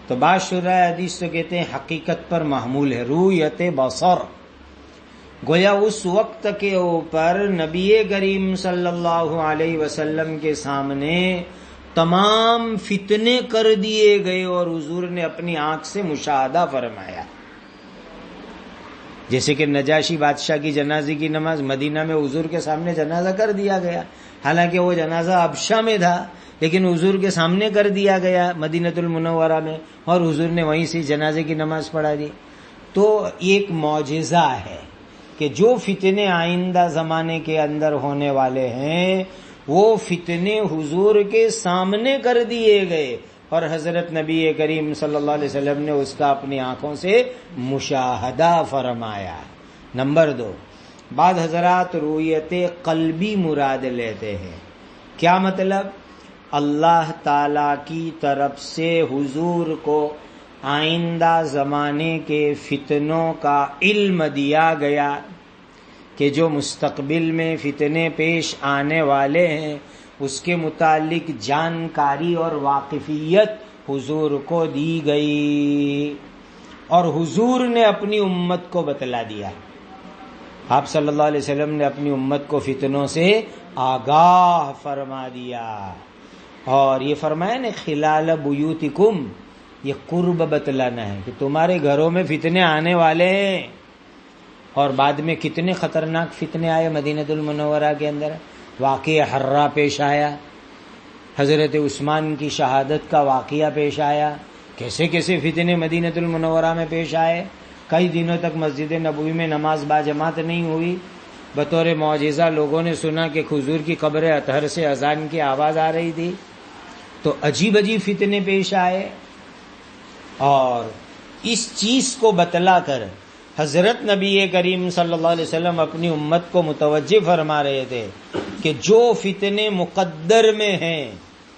S1: تو بعض شرح حدیث تو کہتے ہیں حقیقت پر محمول ہے، رؤیت بصر، گویا اس وقت کے اوپر نبی کریم صلی اللہ علیہ وسلم کے سامنے تمام فتنے کر دیے گئے اور حضور نے اپنی آنکھ سے مشاہدہ فرمایا۔ جیسے کہ نجاشی بادشاہ کی جنازے کی نماز مدینہ میں حضور کے سامنے جنازہ کر دیا گیا، حالانکہ وہ جنازہ ابشا میں تھا لیکن حضور کے سامنے کر دیا گیا مدینۃ المنورہ میں، اور حضور نے وہیں سے جنازے کی نماز پڑھا دی۔ تو ایک معجزہ ہے کہ جو فتنے آئندہ زمانے کے اندر ہونے والے ہیں وہ فتنے حضور کے سامنے کر دیے گئے، اور حضرت نبی کریم صلی اللہ علیہ وسلم نے اس کا اپنی آنکھوں سے مشاہدہ فرمایا۔ نمبر 2، بعض حضرات رؤیت قلبی مراد لیتے ہیں۔ کیا مطلب؟ اللہ تعالی کی طرف سے حضور کو آئندہ زمانے کے فتنوں کا علم دیا گیا کہ جو مستقبل میں فتنے پیش آنے والے ہیں اس کے متعلق جانکاری اور واقفیت حضور کو دی گئی، اور حضور نے اپنی امت کو بتلا دیا۔ آپ صلی اللہ علیہ وسلم نے اپنی امت کو فتنوں سے آگاہ فرما دیا، اور یہ فرمایا نا خلال بیوتکم، یہ قرب بتلانا ہے کہ تمہارے گھروں میں فتنے آنے والے ہیں۔ اور بعد میں کتنے خطرناک فتنے آئے مدینۃ المنورہ کے اندر، واقعہ حرہ پیش آیا، حضرت عثمان کی شہادت کا واقعہ پیش آیا، کیسے کیسے فتنے مدینۃ المنورہ میں پیش آئے۔ کئی دنوں تک مسجد نبوی میں نماز باجماعت نہیں ہوئی، بطور معجزہ لوگوں نے سنا کہ حضور کی قبر اطہر سے اذان کی آواز آ رہی تھی۔ تو عجیب عجیب فتنے پیش آئے، اور اس چیز کو بتلا کر حضرت نبی کریم صلی اللہ علیہ وسلم اپنی امت کو متوجہ فرما رہے تھے کہ جو فتنے مقدر میں ہیں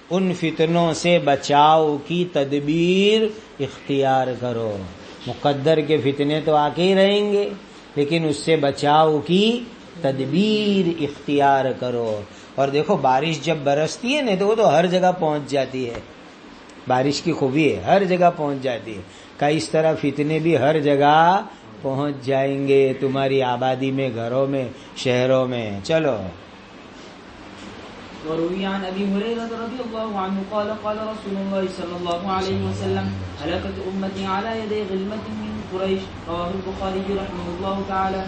S1: ان فتنوں سے بچاؤ کی تدبیر اختیار کرو۔ مقدر کے فتنے تو آ کے ہی رہیں گے، لیکن اس سے بچاؤ کی تدبیر اختیار کرو۔ اور دیکھو بارش جب برستی ہے نا تو وہ تو ہر جگہ پہنچ جاتی ہے، بارش کی خوبی ہے ہر جگہ پہنچ جاتی ہے، کہ اس طرح فتنے بھی ہر جگہ پہنچ جائیں گے، تمہاری آبادی میں، گھروں میں، شہروں میں۔ چلو
S2: وروي عن أبي هريرة رضي الله عنه قال قال رسول الله صلى الله عليه وسلم هلكت أمتي على يدي غلمة من قريش، رواه البخاري رحمه الله تعالى۔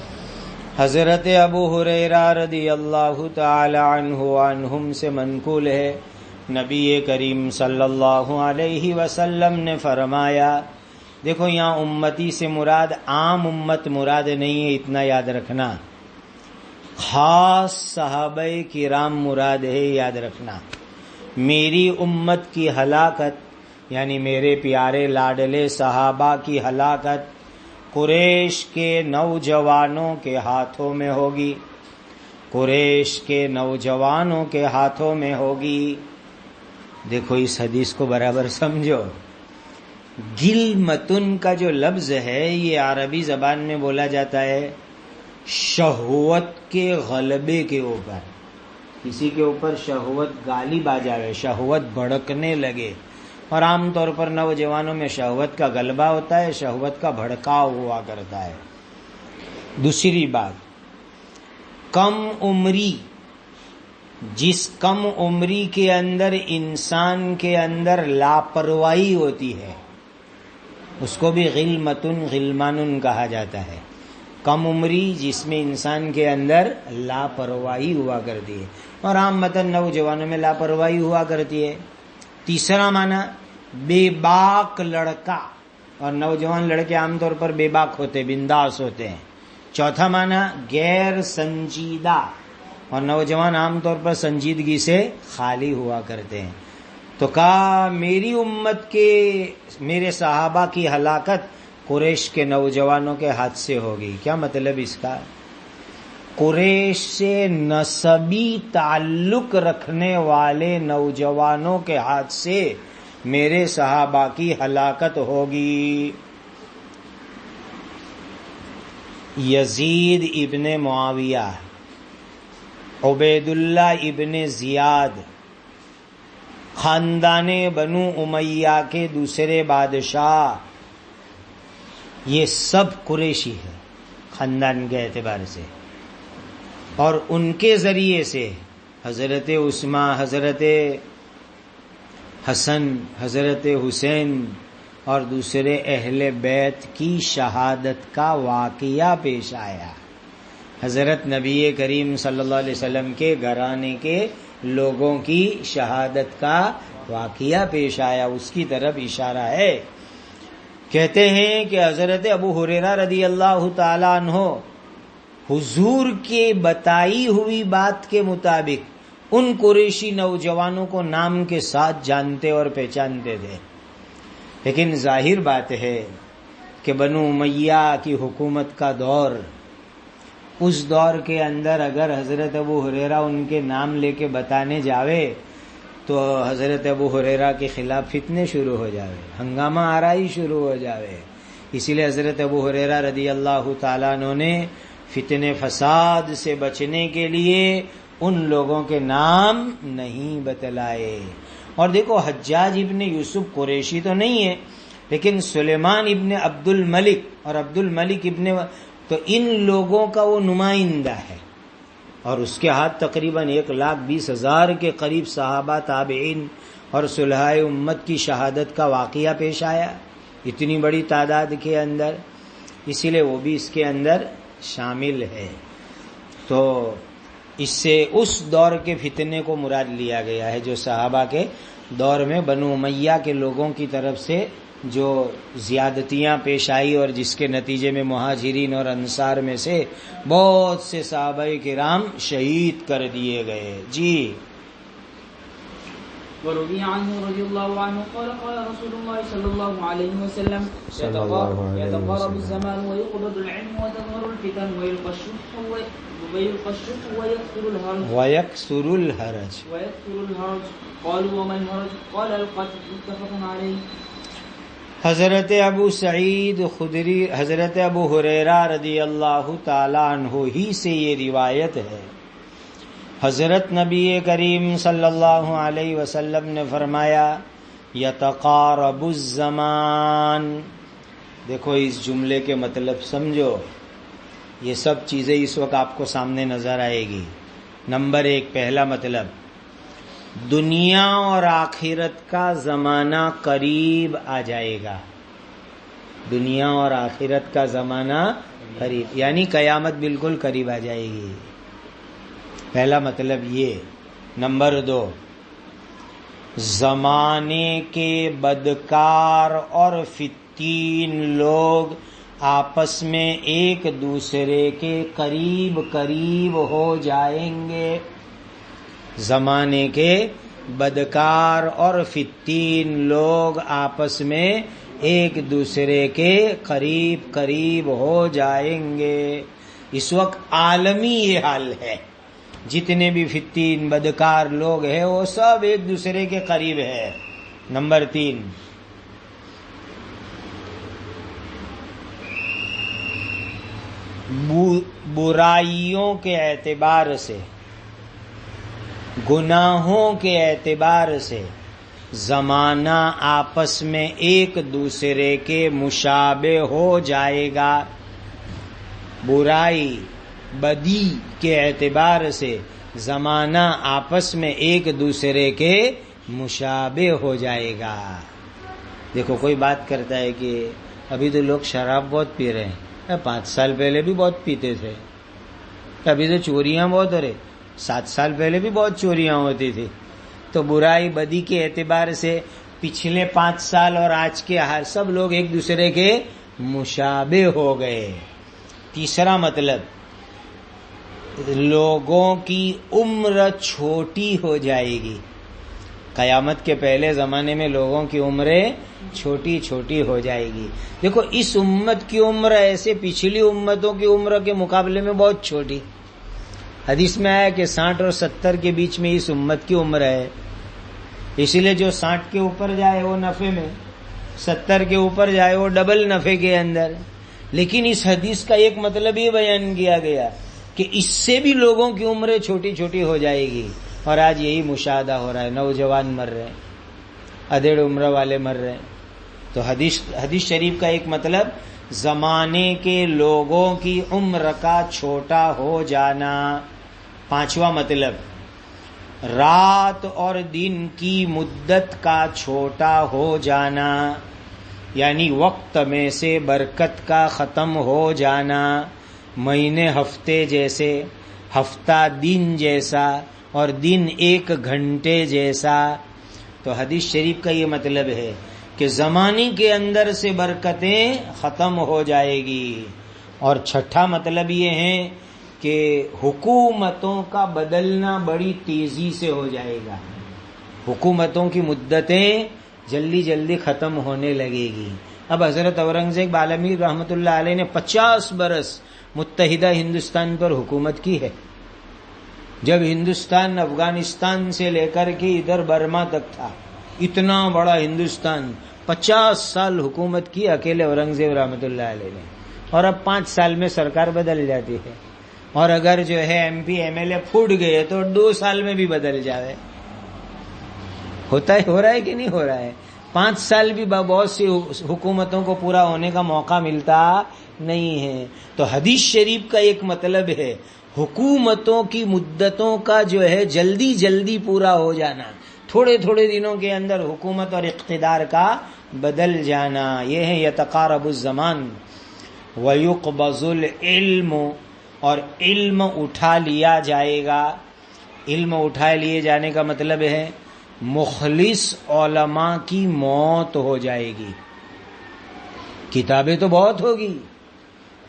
S1: حضرت ابو ہریرہ رضی اللہ تعالی عنہم سے منقول ہے، نبی کریم صلی اللہ علیہ وسلم نے فرمایا، دیکھو یہاں امتی سے مراد عام امت مراد نہیں ہے، اتنا یاد رکھنا، خاص صحابہ کرام مراد ہے، یاد رکھنا۔ میری امت کی ہلاکت یعنی میرے پیارے لاڈلے صحابہ کی ہلاکت قریش کے نوجوانوں کے ہاتھوں میں ہوگی، قریش کے نوجوانوں کے ہاتھوں میں ہوگی۔ دیکھو اس حدیث کو برابر سمجھو، غلمتن کا جو لفظ ہے یہ عربی زبان میں بولا جاتا ہے شہوت کے غلبے کے اوپر، کسی کے اوپر شہوت غالب آ جاوے، شہوت بھڑکنے لگے، اور عام طور پر نوجوانوں میں شہوت کا غلبہ ہوتا ہے، شہوت کا بھڑکاؤ ہوا کرتا ہے۔ دوسری بات، کم عمری، جس کم عمری کے اندر انسان کے اندر لاپرواہی ہوتی ہے اس کو بھی غلمتن غلمانن کہا جاتا ہے۔ کم عمری جس میں انسان کے اندر لاپرواہی ہوا کرتی ہے، اور عامتاً نوجوانوں میں لاپرواہی ہوا کرتی ہے۔ تیسرا معنی بے باک لڑکا، اور نوجوان لڑکے عام طور پر بے باک ہوتے، بنداس ہوتے ہیں۔ چوتھا معنی غیر سنجیدہ، اور نوجوان عام طور پر سنجیدگی سے خالی ہوا کرتے ہیں۔ تو کہا میری امت کے میرے صحابہ کی ہلاکت قریش کے نوجوانوں کے ہاتھ سے ہوگی۔ کیا مطلب اس کا؟ قریش سے نسبی تعلق رکھنے والے نوجوانوں کے ہاتھ سے میرے صحابہ کی ہلاکت ہوگی۔ یزید ابن معاویہ، عبید اللہ ابن زیاد، خاندان بنو امیہ کے دوسرے بادشاہ، یہ سب قریشی ہے خاندان کے اعتبار سے، اور ان کے ذریعے سے حضرت عثمان، حضرت حسن، حضرت حسین اور دوسرے اہل بیت کی شہادت کا واقعہ پیش آیا۔ حضرت نبی کریم صلی اللہ علیہ وسلم کے گھرانے کے لوگوں کی شہادت کا واقعہ پیش آیا، اس کی طرف اشارہ ہے۔ کہتے ہیں کہ حضرت ابو ہریرہ رضی اللہ تعالی عنہ حضور کے بتائی ہوئی بات کے مطابق ان قریشی نوجوانوں کو نام کے ساتھ جانتے اور پہچانتے تھے، لیکن ظاہر بات ہے کہ بنو امیہ کی حکومت کا دور، اس دور کے اندر اگر حضرت ابو ہریرہ ان کے نام لے کے بتانے جاوے تو حضرت ابو ہریرہ کے خلاف فتنے شروع ہو جاوے، ہنگامہ آرائی شروع ہو جاوے۔ اسی لیے حضرت ابو ہریرہ رضی اللہ تعالیٰ عنہ نے فتنے فساد سے بچنے کے لیے ان لوگوں کے نام نہیں بتلائے۔ اور دیکھو حجاج ابن یوسف قریشی تو نہیں ہے، لیکن سلیمان ابن عبد الملک اور عبد الملک ابن، تو ان لوگوں کا وہ نمائندہ ہے، اور اس کے ہاتھ تقریباً 1,20,000 کے قریب صحابہ، تابعین اور صلحائے امت کی شہادت کا واقعہ پیش آیا، اتنی بڑی تعداد کے اندر، اسی لیے وہ بھی اس کے اندر شامل ہے۔ تو اس سے اس دور کے فتنے کو مراد لیا گیا ہے جو صحابہ کے دور میں بنو امیہ کے لوگوں کی طرف سے جو زیادتیاں پیش آئی، اور جس کے نتیجے میں مہاجرین اور انصار میں سے بہت سے صحابہ کرام شہید کر دیے گئے۔ جی
S2: ورضي عنه رضي الله عنه قال قال رسول الله صلى الله عليه وسلم يتقارب الزمان ويقبض العلم وتظهر الفتن ويلقى الشح
S1: ويكثر الهرج
S2: قالوا وما الهرج قال القتل متفق عليه۔
S1: حضرت ابو سعید خدری، حضرت ابو ہریرہ رضی اللہ تعالی عنہ ہی سے یہ روایت ہے۔ حضرت نبی کریم صلی اللہ علیہ وسلم نے فرمایا یتقارب الزمان۔ دیکھو اس جملے کے مطلب سمجھو، یہ سب چیزیں اس وقت آپ کو سامنے نظر آئے گی۔ نمبر 1، پہلا مطلب، دنیا اور آخرت کا زمانہ قریب آ جائے گا۔ دنیا اور آخرت کا زمانہ قریب، یعنی قیامت بالکل قریب آ جائے گی. پہلا مطلب یہ. نمبر 2، زمانے کے بدکار اور فتین لوگ آپس میں ایک دوسرے کے قریب قریب ہو جائیں گے. زمانے کے بدکار اور فتین لوگ آپس میں ایک دوسرے کے قریب قریب ہو جائیں گے. اس وقت عالمی یہ حال ہے، جتنے بھی فتین بدکار لوگ ہیں وہ سب ایک دوسرے کے قریب ہے. نمبر 3، برائیوں کے اعتبار سے، گناہوں کے اعتبار سے زمانہ آپس میں ایک دوسرے کے مشابہ ہو جائے گا. برائی بدی کے اعتبار سے زمانہ آپس میں ایک دوسرے کے مشابہ ہو جائے گا. دیکھو کوئی بات کرتا ہے کہ ابھی تو لوگ شراب بہت پی رہے ہیں، 5 سال پہلے بھی بہت پیتے تھے. ابھی تو چوریاں بہت ہو رہے، 7 سال پہلے بھی بہت چوریاں ہوتی تھی. تو برائی بدی کے اعتبار سے پچھلے 5 سال اور آج کے حال سب لوگ ایک دوسرے کے مشابہ ہو گئے. تیسرا مطلب، لوگوں کی عمر چھوٹی ہو جائے گی. قیامت کے پہلے زمانے میں لوگوں کی عمریں چھوٹی چھوٹی ہو جائے گی. دیکھو اس امت کی عمر ایسے پچھلی امتوں کی عمر کے مقابلے میں بہت چھوٹی. حدیث میں آیا کہ 60 اور 70 کے بیچ میں اس امت کی عمر ہے. اسی لیے جو 60 کے اوپر جائے وہ نفع میں، 70 کے اوپر جائے وہ ڈبل نفع کے اندر. لیکن اس حدیث کا ایک مطلب یہ بیان کیا گیا کہ اس سے بھی لوگوں کی عمریں چھوٹی چھوٹی ہو جائے گی. اور آج یہی مشاہدہ ہو رہا ہے، نوجوان مر رہے ہیں، ادھیڑ عمر والے مر رہے ہیں. تو حدیث شریف کا ایک مطلب زمانے کے لوگوں کی عمر کا چھوٹا ہو جانا. 5واں مطلب، رات اور دن کی مدت کا چھوٹا ہو جانا، یعنی وقت میں سے برکت کا ختم ہو جانا. مہینے ہفتے جیسے، ہفتہ دن جیسا، اور دن 1 گھنٹے جیسا. تو حدیث شریف کا یہ مطلب ہے کہ زمانے کے اندر سے برکتیں ختم ہو جائے گی. اور 6واں مطلب یہ ہے کہ حکومتوں کا بدلنا بڑی تیزی سے ہو جائے گا. حکومتوں کی مدتیں جلدی جلدی ختم ہونے لگے گی. اب حضرت اورنگزیب عالمی رحمۃ اللہ علیہ نے 50 برس متحدہ ہندوستان پر حکومت کی ہے. جب ہندوستان افغانستان سے لے کر کے ادھر برما تک تھا، اتنا بڑا ہندوستان، 50 سال حکومت کی اکیلے اورنگزیب رحمۃ اللہ علیہ نے. اور اب 5 سال میں سرکار بدل جاتی ہے. اور اگر جو ہے M P M L A پھوٹ گئے تو 2 سال میں بھی بدل جاوے. ہو رہا ہے کہ نہیں ہو رہا ہے؟ 5 سال بھی بہت سی حکومتوں کو پورا ہونے کا موقع ملتا نہیں ہے. تو حدیث شریف کا ایک مطلب ہے حکومتوں کی مدتوں کا جو ہے جلدی جلدی پورا ہو جانا، تھوڑے تھوڑے دنوں کے اندر حکومت اور اقتدار کا بدل جانا. یہ ہے یتقارب الزمان ویقبض العلم، اور علم اٹھا لیا جائے گا. علم اٹھا لیے جانے کا مطلب ہے مخلص علماء کی موت ہو جائے گی. کتابیں تو بہت ہوگی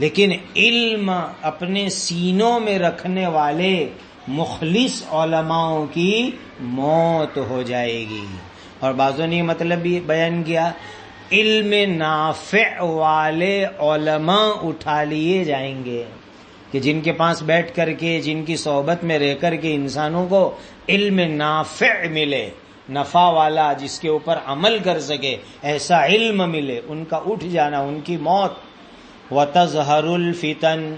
S1: لیکن علم اپنے سینوں میں رکھنے والے مخلص علماء کی موت ہو جائے گی. اور بعضوں نے مطلب بھی بیان کیا، علم نافع والے علماء اٹھا لیے جائیں گے کہ جن کے پاس بیٹھ کر کے، جن کی صحبت میں رہ کر کے انسانوں کو علم نافع ملے، نفع والا، جس کے اوپر عمل کر سکے، ایسا علم ملے، ان کا اٹھ جانا، ان کی موت. وَتَظْهَرُ الْفِتَنُ،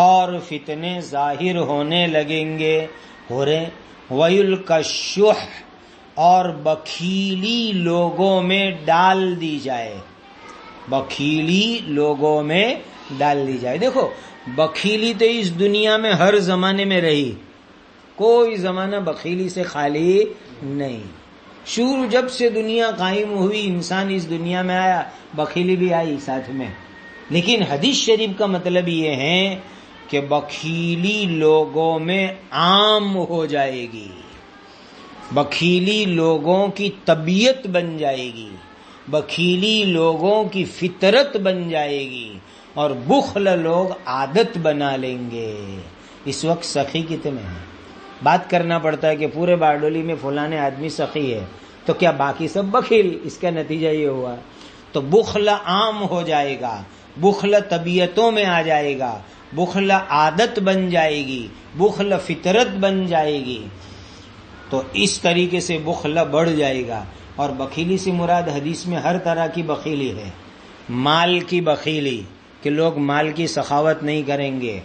S1: اور فتنے ظاہر ہونے لگیں گے، ہو رہے. وَيُلْقَى الشُّحُّ، اور بخیلی لوگوں میں ڈال دی جائے، بخیلی لوگوں میں ڈال دی جائے. دیکھو بخیلی تو اس دنیا میں ہر زمانے میں رہی، کوئی زمانہ بخیلی سے خالی نہیں. شروع جب سے دنیا قائم ہوئی، انسان اس دنیا میں آیا، بخیلی بھی آئی ساتھ میں. لیکن حدیث شریف کا مطلب یہ ہے کہ بخیلی لوگوں میں عام ہو جائے گی، بخیلی لوگوں کی طبیعت بن جائے گی، بخیلی لوگوں کی فطرت بن جائے گی، اور بخل لوگ عادت بنا لیں گے. اس وقت سخی کتنے ہیں؟ بات کرنا پڑتا ہے کہ پورے باردولی میں فلانے آدمی سخی ہے، تو کیا باقی سب بخیل؟ اس کا نتیجہ یہ ہوا. تو بخل عام ہو جائے گا، بخل طبیعتوں میں آ جائے گا، بخل عادت بن جائے گی، بخل فطرت بن جائے گی. تو اس طریقے سے بخل بڑھ جائے گا. اور بخیلی سے مراد حدیث میں ہر طرح کی بخیلی ہے. مال کی بخیلی کہ لوگ مال کی سخاوت نہیں کریں گے،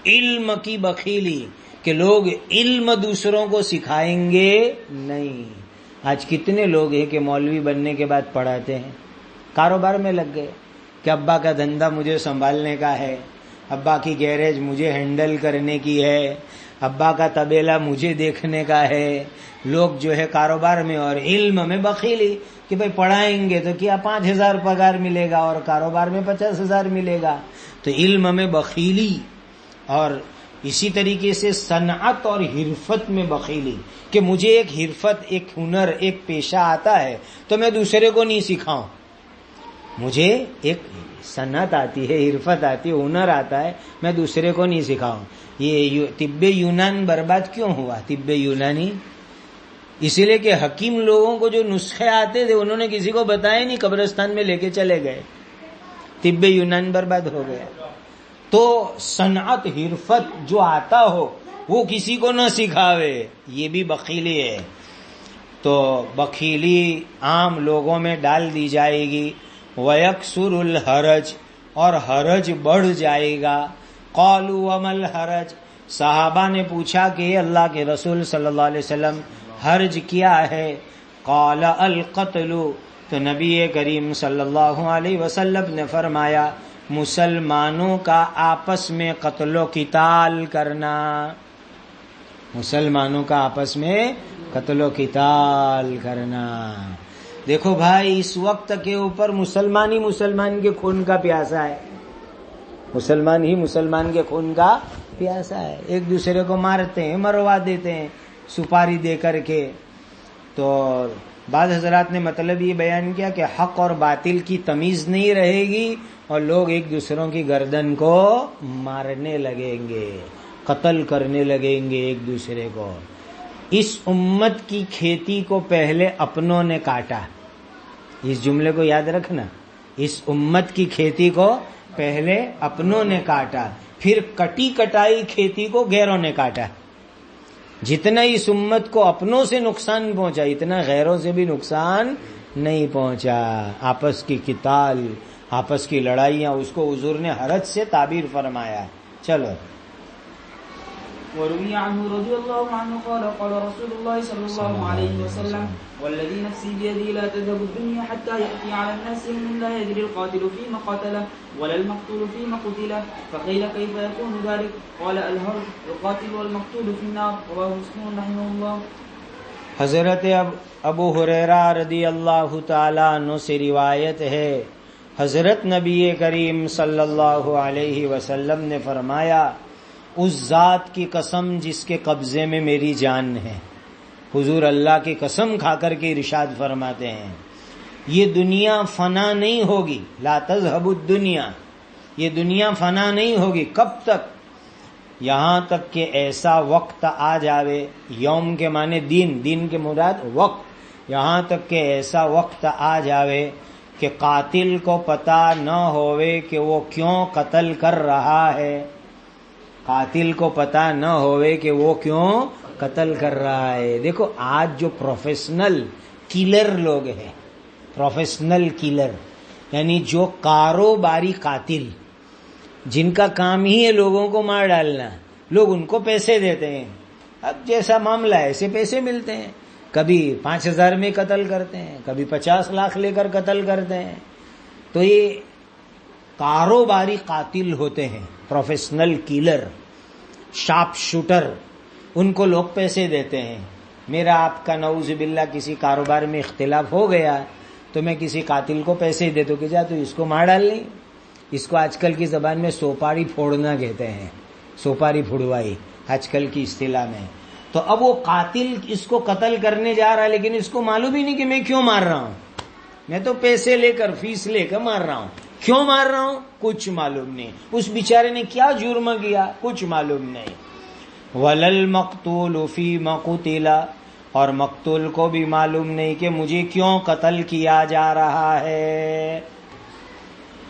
S1: علم کی بخیلی کہ لوگ علم دوسروں کو سکھائیں گے نہیں. آج کتنے لوگ ہیں کہ مولوی بننے کے بعد پڑھاتے ہیں، کاروبار میں لگ گئے کہ ابا کا دھندا مجھے سنبھالنے کا ہے، ابا کی گیریج مجھے ہینڈل کرنے کی ہے، ابا کا طبیلہ مجھے دیکھنے کا ہے. لوگ جو ہے کاروبار میں اور علم میں بخیلی کہ بھئی پڑھائیں گے تو کیا 5,000 پگار ملے گا اور کاروبار میں 50,000 ملے گا. تو علم میں بخیلی. اور اسی طریقے سے صنعت اور حرفت میں بخیلی کہ مجھے ایک حرفت، ایک ہنر، ایک پیشہ آتا ہے تو میں دوسرے کو نہیں سکھاؤں. مجھے ایک صنعت آتی ہے، حرفت آتی ہے، ہنر آتا ہے، میں دوسرے کو نہیں سکھاؤں. یہ طب یونان برباد کیوں ہوا؟ طب یونانی اسی لیے کہ حکیم لوگوں کو جو نسخے آتے تھے انہوں نے کسی کو بتایا نہیں، قبرستان میں لے کے چلے گئے، طب یونان برباد ہو گیا. تو صنعت حرفت جو آتا ہو وہ کسی کو نہ سکھاوے، یہ بھی بخیلی ہے. تو بخیلی عام لوگوں میں ڈال دی جائے گی. وَيَكْسُرُ الْحَرَجِ، اور حرج بڑھ جائے گا. قَالُوا وَمَا الْحَرَجِ، صحابہ نے پوچھا کہ اللہ کے رسول صلی اللہ علیہ وسلم حرج کیا ہے؟ قال القتل، تو نبی کریم صلی اللہ علیہ وسلم نے فرمایا مسلمانوں کا آپس میں قتل و قتال کرنا، مسلمانوں کا آپس میں قتل و قتال کرنا. دیکھو بھائی، اس وقت کے اوپر مسلمان ہی مسلمان کے خون کا پیاسا ہے، مسلمان ہی مسلمان کے خون کا پیاسا ہے. ایک دوسرے کو مارتے ہیں، مروا دیتے ہیں سپاری دے کر کے. تو بعض حضرات نے مطلب یہ بیان کیا کہ حق اور باطل کی تمیز نہیں رہے گی اور لوگ ایک دوسروں کی گردن کو مارنے لگیں گے، قتل کرنے لگیں گے ایک دوسرے کو. اس امت کی کھیتی کو پہلے اپنوں نے کاٹا، اس جملے کو یاد رکھنا. اس امت کی کھیتی کو پہلے اپنوں نے کاٹا، پھر کٹی کٹائی کھیتی کو غیروں نے کاٹا. جتنا اس امت کو اپنوں سے نقصان پہنچا اتنا غیروں سے بھی نقصان نہیں پہنچا. آپس کی قتال، آپس کی لڑائیاں، اس کو حضور نے حرج سے تعبیر فرمایا. چلو.
S2: وروي عنه رضي الله عنه قال قال رسول الله صلى الله عليه وسلم والذي نفسي بيده لا تذهب الدنيا حتى يأتي على الناس يوم لا يدري القاتل فيما قتله ولا المقتول فيما قتله فقيل كيف يكون ذلك قال القاتل والمقتول في النار رواه مسلم رحمه الله.
S1: حضرت ابو ہریرہ رضی اللہ تعالیٰ عنہ سے روایت ہے، حضرت نبی کریم صلی اللہ علیہ وسلم نے فرمایا اس ذات کی قسم جس کے قبضے میں میری جان ہے. حضور اللہ کی قسم کھا کر کے ارشاد فرماتے ہیں یہ دنیا فنا نہیں ہوگی، لا تذهب الدنیا، یہ دنیا فنا نہیں ہوگی. کب تک؟ یہاں تک کہ ایسا وقت آ جاوے، یوم کے معنی دن، دن کے مراد وقت، یہاں تک کہ ایسا وقت آ جاوے کہ قاتل کو پتہ نہ ہوئے کہ وہ کیوں قتل کر رہا ہے، قاتل کو پتہ نہ ہوئے کہ وہ کیوں قتل کر رہا ہے. دیکھو آج جو پروفیشنل کلر لوگ ہیں، پروفیشنل کلر یعنی جو کاروباری قاتل، جن کا کام ہی ہے لوگوں کو مار ڈالنا، لوگ ان کو پیسے دیتے ہیں. اب جیسا معاملہ ہے ایسے پیسے ملتے ہیں. کبھی 5,000 میں قتل کرتے ہیں، کبھی 50 لاکھ لے کر قتل کرتے ہیں. تو یہ کاروباری قاتل ہوتے ہیں، پروفیشنل کلر، شارپ شوٹر، ان کو لوگ پیسے دیتے ہیں. میرا آپ کا نعوذ باللہ کسی کاروبار میں اختلاف ہو گیا تو میں کسی قاتل کو پیسے دے دوں کہ جا تو اس کو مار ڈال لیں. اس کو آج کل کی زبان میں سوپاری پھوڑنا کہتے ہیں، سوپاری پھڑوائی آج کل کی اصطلاح میں. تو اب وہ قاتل اس کو قتل کرنے جا رہا ہے، لیکن اس کو معلوم ہی نہیں کہ میں کیوں مار رہا ہوں. میں تو پیسے لے کر، فیس لے کر مار رہا ہوں. کیوں مار رہا ہوں کچھ معلوم نہیں. اس بیچارے نے کیا جرم کیا کچھ معلوم نہیں. وَلَلْمَقْتُولُ فِي مَقُتِلَ، اور مقتول کو بھی معلوم نہیں کہ مجھے کیوں قتل کیا جا رہا ہے.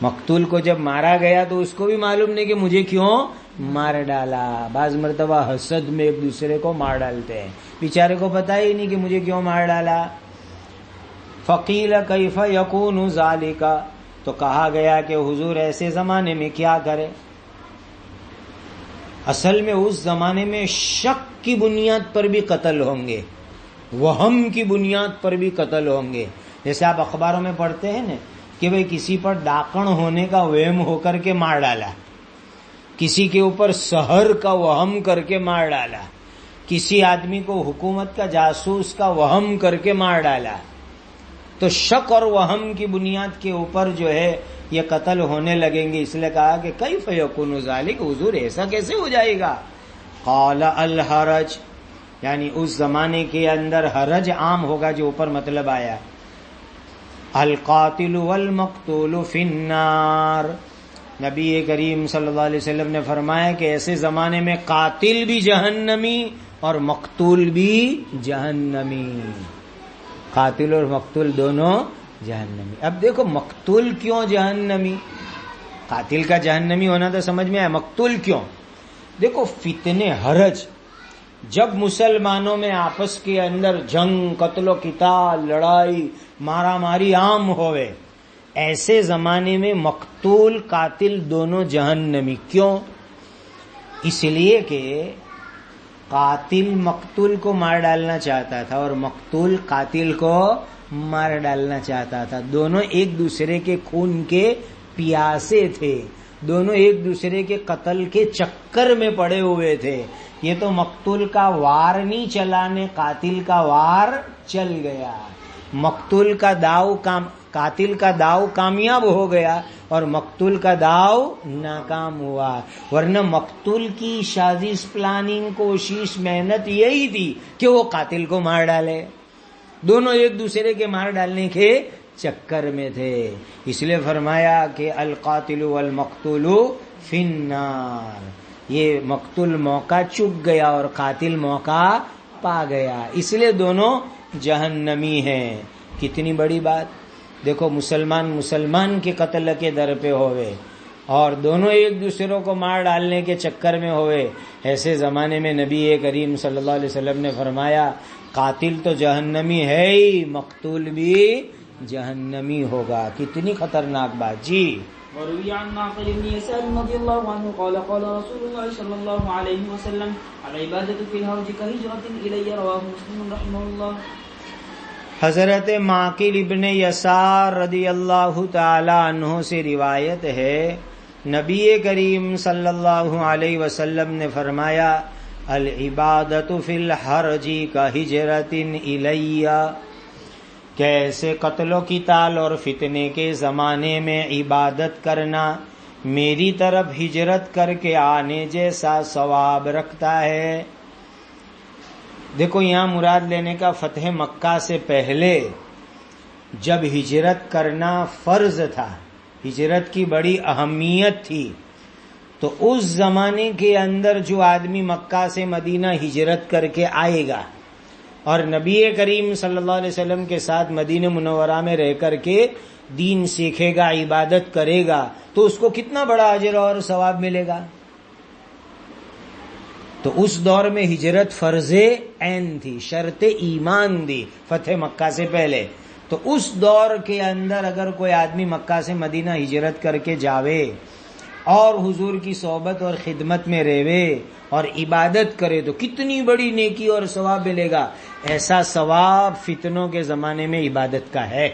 S1: مقتول کو جب مارا گیا تو اس کو بھی معلوم نہیں کہ مجھے کیوں مار ڈالا. بعض مرتبہ حسد میں ایک دوسرے کو مار ڈالتے ہیں، بیچارے کو پتہ ہی نہیں کہ مجھے کیوں مار ڈالا. فقیل کیف یکون ذالک، تو کہا گیا کہ حضور ایسے زمانے میں کیا کرے. اصل میں اس زمانے میں شک کی بنیاد پر بھی قتل ہوں گے، وہم کی بنیاد پر بھی قتل ہوں گے. جیسے آپ اخباروں میں پڑھتے ہیں نا کہ بھئی کسی پر ڈاکن ہونے کا وہم ہو کر کے مار ڈالا، کسی کے اوپر سحر کا وہم کر کے مار ڈالا، کسی آدمی کو حکومت کا جاسوس کا وہم کر کے مار ڈالا. تو شک اور وہم کی بنیاد کے اوپر جو ہے یہ قتل ہونے لگیں گے. اس لیے کہا کہ کیف یکون ذالک، حضور ایسا کیسے ہو جائے گا. قال الحرج، یعنی اس زمانے کے اندر حرج عام ہوگا، جو اوپر مطلب آیا. القاتل والمقتول فی النار، نبی کریم صلی اللہ علیہ وسلم نے فرمایا کہ ایسے زمانے میں قاتل بھی جہنمی اور مقتول بھی جہنمی. قاتل اور مقتول دونوں جہنمی. اب دیکھو مقتول کیوں جہنمی؟ قاتل کا جہنمی ہونا تو سمجھ میں آیا، مقتول کیوں؟ دیکھو فتنے حرج جب مسلمانوں میں آپس کے اندر جنگ، قتل و قتال، لڑائی، مارا ماری عام ہوئے، ایسے زمانے میں مقتول قاتل دونوں جہنمی. کیوں؟ اس لیے کہ قاتل مقتول کو مار ڈالنا چاہتا تھا اور مقتول قاتل کو مار ڈالنا چاہتا تھا. دونوں ایک دوسرے کے خون کے پیاسے تھے، دونوں ایک دوسرے کے قتل کے چکر میں پڑے ہوئے تھے. یہ تو مقتول کا وار نہیں چلانے، قاتل کا وار چل گیا. مقتول کا داؤ قاتل کا داؤ کامیاب ہو گیا اور مقتول کا داؤ ناکام ہوا. ورنہ مقتول کی سازش، پلاننگ، کوشش، محنت یہی تھی کہ وہ قاتل کو مار ڈالے. دونوں ایک دوسرے کے مار ڈالنے کے چکر میں تھے. اس لیے فرمایا کہ القاتل والمقتول فی النار، یہ مقتول موقع چک گیا اور قاتل موقع پا گیا، اس لیے دونوں جہنمی ہیں. کتنی بڑی بات. دیکھو مسلمان کے قتل کے در پہ ہوئے اور دونوں ایک دوسروں کو مار ڈالنے کے چکر میں ہوئے. ایسے زمانے میں نبی کریم صلی اللہ علیہ وسلم نے فرمایا قاتل تو جہنمی ہے ہی، مقتول بھی جہنمی ہوگا. کتنی خطرناک بات. جی.
S2: وروي عن معقل بن يسار رضي الله عنه قال قال رسول الله صلى الله عليه وسلم العبادة في الهرج كهجرة إلي، رواه مسلم رحمه الله.
S1: حضرت معقل ابن یسار رضی اللہ تعالی عنہ سے روایت ہے، نبی کریم صلی اللہ علیہ وسلم نے فرمایا العبادۃ فی الحرج کہجرۃ الی، کیسے قتل و قتال اور فتنے کے زمانے میں عبادت کرنا میری طرف ہجرت کر کے آنے جیسا ثواب رکھتا ہے. دیکھو یہاں مراد لینے کا فتح مکہ سے پہلے جب ہجرت کرنا فرض تھا، ہجرت کی بڑی اہمیت تھی، تو اس زمانے کے اندر جو آدمی مکہ سے مدینہ ہجرت کر کے آئے گا اور نبی کریم صلی اللہ علیہ وسلم کے ساتھ مدینہ منورہ میں رہ کر کے دین سیکھے گا، عبادت کرے گا، تو اس کو کتنا بڑا اجر اور ثواب ملے گا. تو اس دور میں ہجرت فرض عین تھی، شرط ایمان دی فتح مکہ سے پہلے. تو اس دور کے اندر اگر کوئی آدمی مکہ سے مدینہ ہجرت کر کے جاوے اور حضور کی صحبت اور خدمت میں رہے اور عبادت کرے تو کتنی بڑی نیکی اور ثواب ملے گا. ایسا ثواب فتنوں کے زمانے میں عبادت کا ہے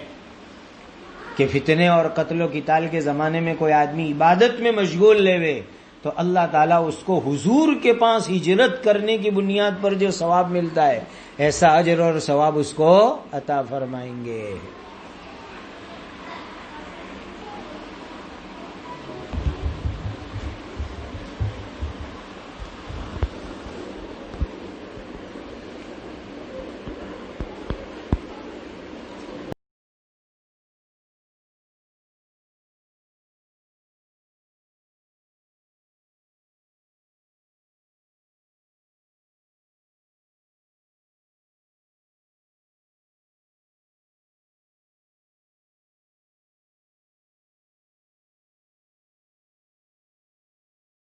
S1: کہ فتنے اور قتل و قتال کے زمانے میں کوئی آدمی عبادت میں مشغول رہے تو اللہ تعالیٰ اس کو حضور کے پاس ہجرت کرنے کی بنیاد پر جو ثواب ملتا ہے ایسا اجر اور ثواب اس کو عطا فرمائیں گے.